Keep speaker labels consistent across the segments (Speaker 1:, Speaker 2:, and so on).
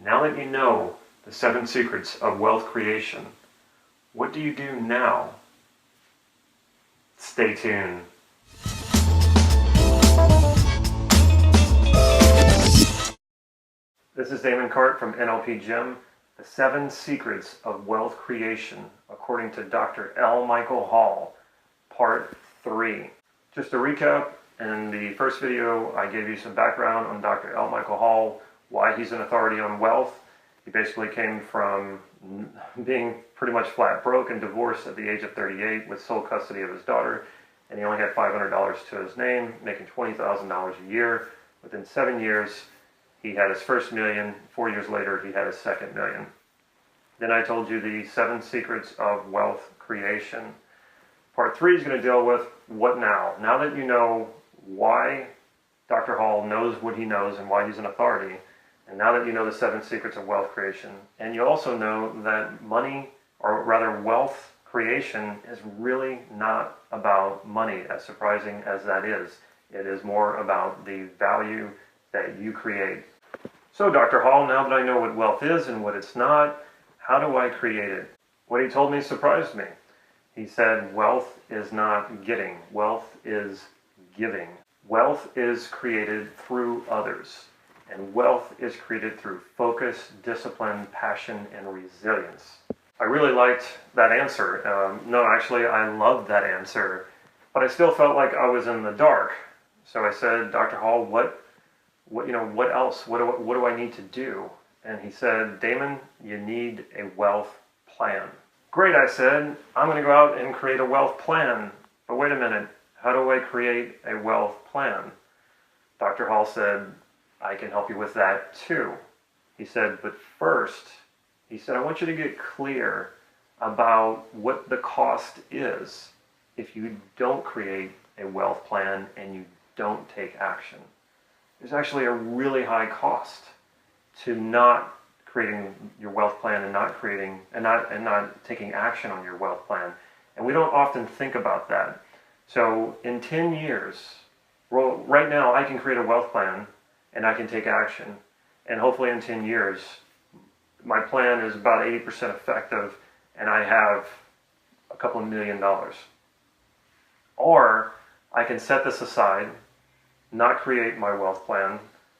Speaker 1: Now that you know the 7 secrets of wealth creation, what do you do now? Stay tuned. This is Damon Cart from NLP Gym, the 7 secrets of wealth creation, according to Dr. L. Michael Hall, part 3. Just to recap, in the first video, I gave you some background on Dr. L. Michael Hall, why he's an authority on wealth. He basically came from being pretty much flat broke and divorced at the age of 38 with sole custody of his daughter, and he only had $500 to his name, making $20,000 a year. Within 7 years, he had his first million. 4 years later, he had his second million. Then I told you the 7 secrets of wealth creation. Part 3 is going to deal with what now? Now that you know why Dr. Hall knows what he knows and why he's an authority, and now that you know the 7 secrets of wealth creation, and you also know that money, or rather wealth creation, is really not about money, as surprising as that is. It is more about the value that you create. So Dr. Hall, now that I know what wealth is and what it's not, how do I create it? What he told me surprised me. He said wealth is not getting, wealth is giving. Wealth is created through others. And wealth is created through focus, discipline, passion, and resilience. I really liked that answer. No, actually, I loved that answer, but I still felt like I was in the dark. So I said, Dr. Hall, what else? What do I need to do? And he said, Damon, you need a wealth plan. Great, I said. I'm going to go out and create a wealth plan. But wait a minute. How do I create a wealth plan? Dr. Hall said, I can help you with that too. He said, but first, he said, I want you to get clear about what the cost is if you don't create a wealth plan and you don't take action. There's actually a really high cost to not creating your wealth plan and not taking action on your wealth plan. And we don't often think about that. So in 10 years, well, right now I can create a wealth plan and I can take action. And hopefully in 10 years, my plan is about 80% effective and I have a couple of $1 million. Or I can set this aside, not create my wealth plan,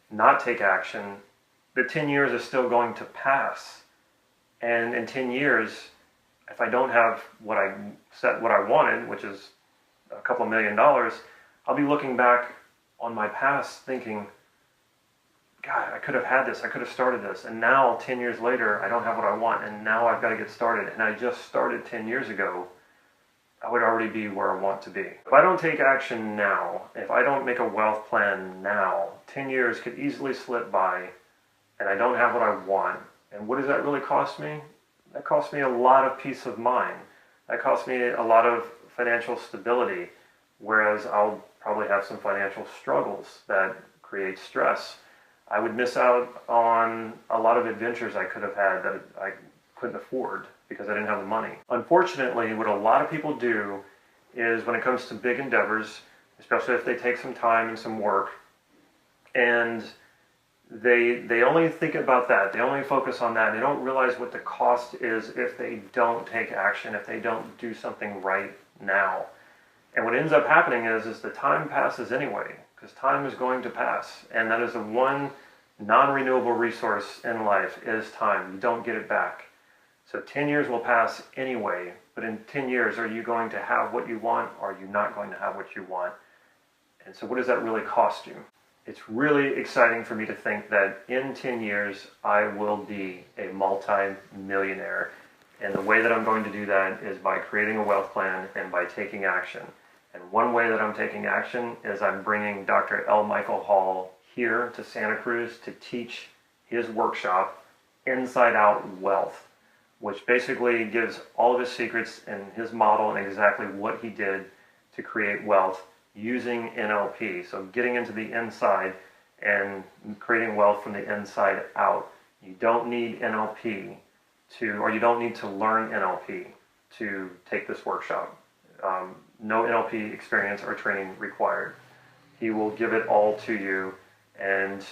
Speaker 1: not take action. The 10 years is still going to pass. And in 10 years, if I don't have what I wanted, which is a couple of $1 million, I'll be looking back on my past thinking, God, I could have had this, I could have started this, and now 10 years later, I don't have what I want, and now I've got to get started, and I just started 10 years ago, I would already be where I want to be. If I don't take action now, if I don't make a wealth plan now, 10 years could easily slip by, and I don't have what I want. And what does that really cost me? That costs me a lot of peace of mind. That costs me a lot of financial stability, whereas I'll probably have some financial struggles that create stress. I would miss out on a lot of adventures I could have had that I couldn't afford because I didn't have the money. Unfortunately, what a lot of people do is when it comes to big endeavors, especially if they take some time and some work, and they only think about that, they only focus on that, they don't realize what the cost is if they don't take action, if they don't do something right now. And what ends up happening is the time passes anyway, because time is going to pass. And that is the one non-renewable resource in life, is time. You don't get it back. So 10 years will pass anyway, but in 10 years, are you going to have what you want, or are you not going to have what you want? And so what does that really cost you? It's really exciting for me to think that in 10 years, I will be a multi-millionaire. And the way that I'm going to do that is by creating a wealth plan and by taking action. And one way that I'm taking action is I'm bringing Dr. L. Michael Hall here to Santa Cruz to teach his workshop, Inside Out Wealth, which basically gives all of his secrets and his model and exactly what he did to create wealth using NLP. So getting into the inside and creating wealth from the inside out. You don't need NLP or you don't need to learn NLP to take this workshop. No NLP experience or training required. He will give it all to you, and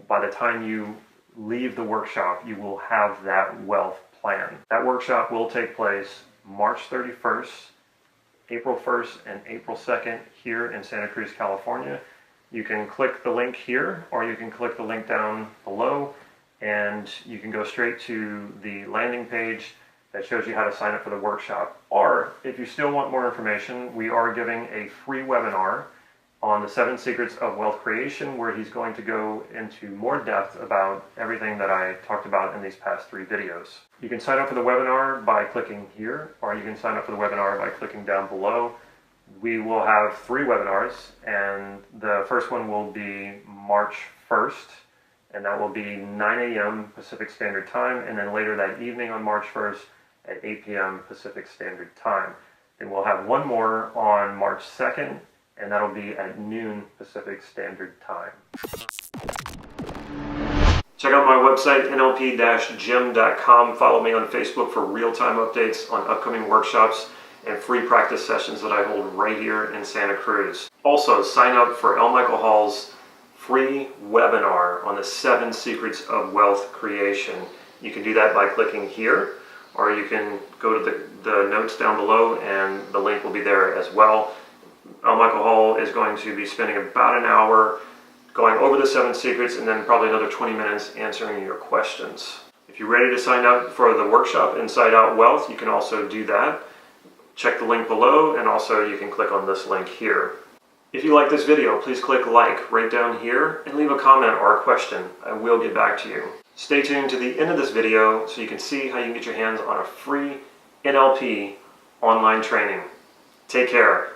Speaker 1: by the time you leave the workshop, you will have that wealth plan. That workshop will take place March 31st, April 1st, and April 2nd here in Santa Cruz, California. You can click the link here, or you can click the link down below, and you can go straight to the landing page that shows you how to sign up for the workshop. Or if you still want more information, we are giving a free webinar on the 7 secrets of wealth creation, where he's going to go into more depth about everything that I talked about in these past 3 videos. You can sign up for the webinar by clicking here, or you can sign up for the webinar by clicking down below. We will have 3 webinars, and the first one will be March 1st, and that will be 9 a.m. Pacific Standard Time, and then later that evening on March 1st at 8 p.m. Pacific Standard Time. And we'll have one more on March 2nd, and that'll be at noon Pacific Standard Time. Check out my website, nlp-gym.com. Follow me on Facebook for real-time updates on upcoming workshops and free practice sessions that I hold right here in Santa Cruz. Also, sign up for L. Michael Hall's free webinar on the 7 secrets of wealth creation. You can do that by clicking here, or you can go to the notes down below, and the link will be there as well. L. Michael Hall is going to be spending about an hour going over the 7 secrets, and then probably another 20 minutes answering your questions. If you're ready to sign up for the workshop, Inside Out Wealth, you can also do that. Check the link below, and also you can click on this link here. If you like this video, please click like right down here and leave a comment or a question. I will get back to you. Stay tuned to the end of this video so you can see how you can get your hands on a free NLP online training. Take care.